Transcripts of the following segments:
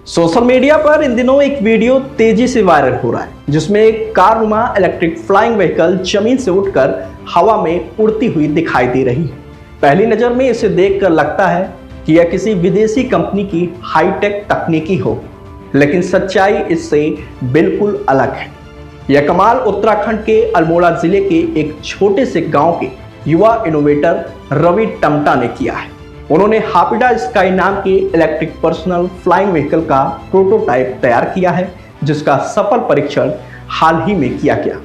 Social media पर इन दिनों एक वीडियो तेजी से वायरल हो रहा है जिसमें एक कारनुमा इलेक्ट्रिक फ्लाइंग व्हीकल जमीन से उठकर हवा में उड़ती हुई दिखाई दे रही है। पहली नजर में इसे देखकर लगता है कि यह किसी विदेशी कंपनी की हाईटेक तकनीकी हो, लेकिन सच्चाई इससे बिल्कुल अलग है। यह कमाल उत्तराखंड के अल्मोड़ा जिले के एक छोटे से गांव के युवा इनोवेटर रवि टमटा ने किया है। उन्होंने हापिडा स्काई नाम के इलेक्ट्रिक पर्सनल फ्लाइंग व्हीकल का प्रोटोटाइप तैयार किया है, जिसका सफल परीक्षण हाल ही में किया गया।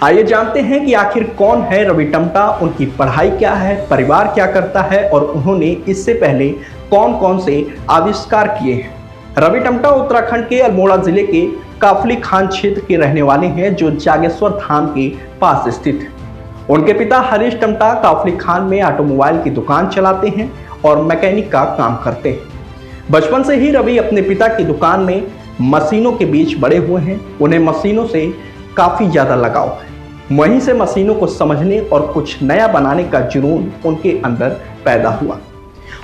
आइए जानते हैं कि आखिर कौन है रवि टमटा, उनकी पढ़ाई क्या है, परिवार क्या करता है और उन्होंने इससे पहले कौन कौन से आविष्कार किए हैं। रवि टमटा उत्तराखंड के अल्मोड़ा जिले के काफली खान क्षेत्र के रहने वाले हैं, जो जागेश्वर धाम के पास स्थित है। उनके पिता हरीश टमटा काफली खान में ऑटोमोबाइल की दुकान चलाते हैं और मैकेनिक का काम करते हैं। बचपन से ही रवि अपने पिता की दुकान में मशीनों के बीच बड़े हुए हैं। उन्हें मशीनों से काफ़ी ज़्यादा लगाव है। वहीं से मशीनों को समझने और कुछ नया बनाने का जुनून उनके अंदर पैदा हुआ।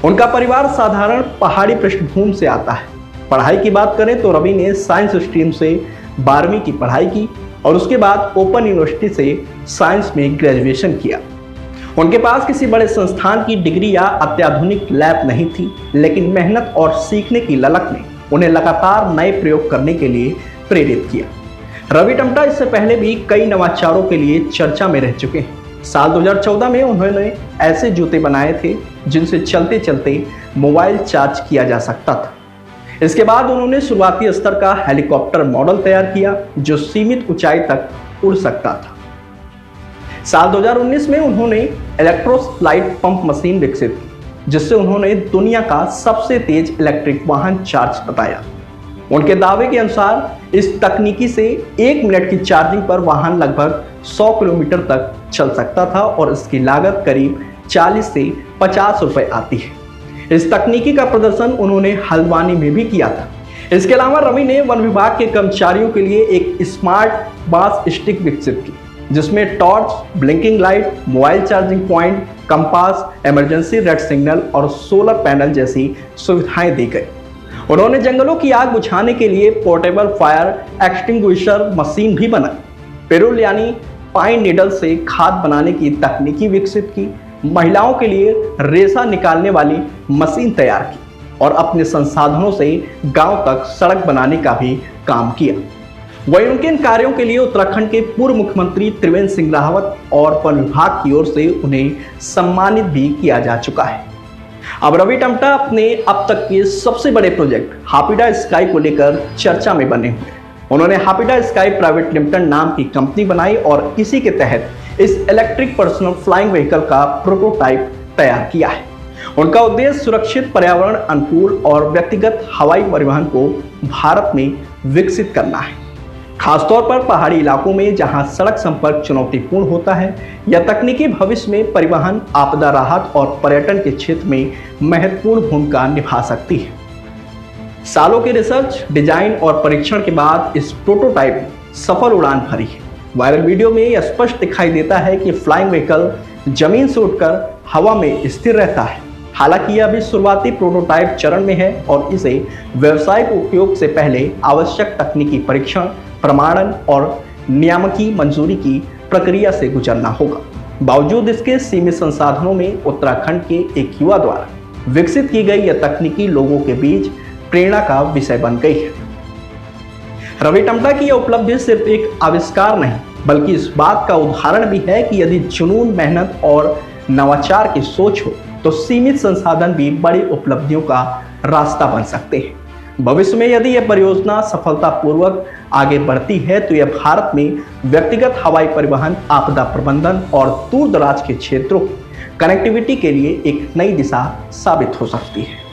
उनका परिवार साधारण पहाड़ी पृष्ठभूमि से आता है। पढ़ाई की बात करें तो रवि ने साइंस स्ट्रीम से 12वीं की पढ़ाई की और उसके बाद ओपन यूनिवर्सिटी से साइंस में ग्रेजुएशन किया। उनके पास किसी बड़े संस्थान की डिग्री या अत्याधुनिक लैब नहीं थी, लेकिन मेहनत और सीखने की ललक ने उन्हें लगातार नए प्रयोग करने के लिए प्रेरित किया। रवि टमटा इससे पहले भी कई नवाचारों के लिए चर्चा में रह चुके हैं। साल 2014 में उन्होंने ऐसे जूते बनाए थे जिनसे चलते चलते मोबाइल चार्ज किया जा सकता था। इसके बाद उन्होंने शुरुआती स्तर का हेलीकॉप्टर मॉडल तैयार किया जो सीमित ऊंचाई तक उड़ सकता था। साल 2019 में उन्होंने इलेक्ट्रोफ्लाइट पंप मशीन विकसित की, जिससे उन्होंने दुनिया का सबसे तेज इलेक्ट्रिक वाहन चार्ज बताया। उनके दावे के अनुसार इस तकनीकी से 1 मिनट की चार्जिंग पर वाहन लगभग 100 किलोमीटर तक चल सकता था और इसकी लागत करीब 40 से 50 रुपए आती है। इस तकनीकी का प्रदर्शन उन्होंने हल्द्वानी में भी किया था। इसके अलावा रवि ने वन विभाग के कर्मचारियों के लिए एक स्मार्ट बास स्टिक विकसित की, जिसमें torch, blinking light, mobile charging point, compass, emergency red signal और सोलर पैनल जैसी सुविधाएं दी गई। उन्होंने जंगलों की आग बुझाने के लिए पोर्टेबल फायर एक्सटिंग्विशर मशीन भी बनाई। पेरोल यानी पाइन नीडल से खाद बनाने की तकनीकी विकसित की, महिलाओं के लिए रेशा निकालने वाली मशीन तैयार की और अपने संसाधनों से गांव तक सड़क बनाने का भी काम किया। वहीं उनके इन कार्यों के लिए उत्तराखंड के पूर्व मुख्यमंत्री त्रिवेंद्र सिंह रावत और वन विभाग की ओर से उन्हें सम्मानित भी किया जा चुका है। अब रवि टमटा अपने अब तक के सबसे बड़े प्रोजेक्ट हापिडा स्काई को लेकर चर्चा में बने हुए। उन्होंने हापिडा स्काई प्राइवेट लिमिटेड नाम की कंपनी बनाई और इसी के तहत इस इलेक्ट्रिक पर्सनल फ्लाइंग व्हीकल का प्रोटोटाइप तैयार किया है। उनका उद्देश्य सुरक्षित, पर्यावरण अनुकूल और व्यक्तिगत हवाई परिवहन को भारत में विकसित करना है। खासतौर पर पहाड़ी इलाकों में जहां सड़क संपर्क चुनौतीपूर्ण होता है, यह तकनीकी भविष्य में परिवहन, आपदा राहत और पर्यटन के क्षेत्र में महत्वपूर्ण भूमिका निभा सकती है। सालों के रिसर्च, डिजाइन और परीक्षण के बाद इस प्रोटोटाइप सफल उड़ान भरी है। वायरल वीडियो में यह स्पष्ट दिखाई देता है कि फ्लाइंग व्हीकल जमीन से उठकर हवा में स्थिर रहता है। हालांकि यह अभी शुरुआती प्रोटोटाइप चरण में है और इसे व्यावसायिक उपयोग से पहले आवश्यक तकनीकी परीक्षण, प्रमाणन और नियामकी मंजूरी की प्रक्रिया से गुजरना होगा। बावजूद इसके सीमित संसाधनों में उत्तराखंड के एक युवा द्वारा विकसित की गई यह तकनीकी लोगों के बीच प्रेरणा का विषय बन गई है। रवि टमटा की यह उपलब्धि सिर्फ एक आविष्कार नहीं, बल्कि इस बात का उदाहरण भी है कि यदि जुनून, मेहनत और नवाचार की सोच हो तो सीमित संसाधन भी बड़ी उपलब्धियों का रास्ता बन सकते हैं। भविष्य में यदि यह परियोजना सफलतापूर्वक आगे बढ़ती है तो यह भारत में व्यक्तिगत हवाई परिवहन, आपदा प्रबंधन और दूर दराज के क्षेत्रों की कनेक्टिविटी के लिए एक नई दिशा साबित हो सकती है।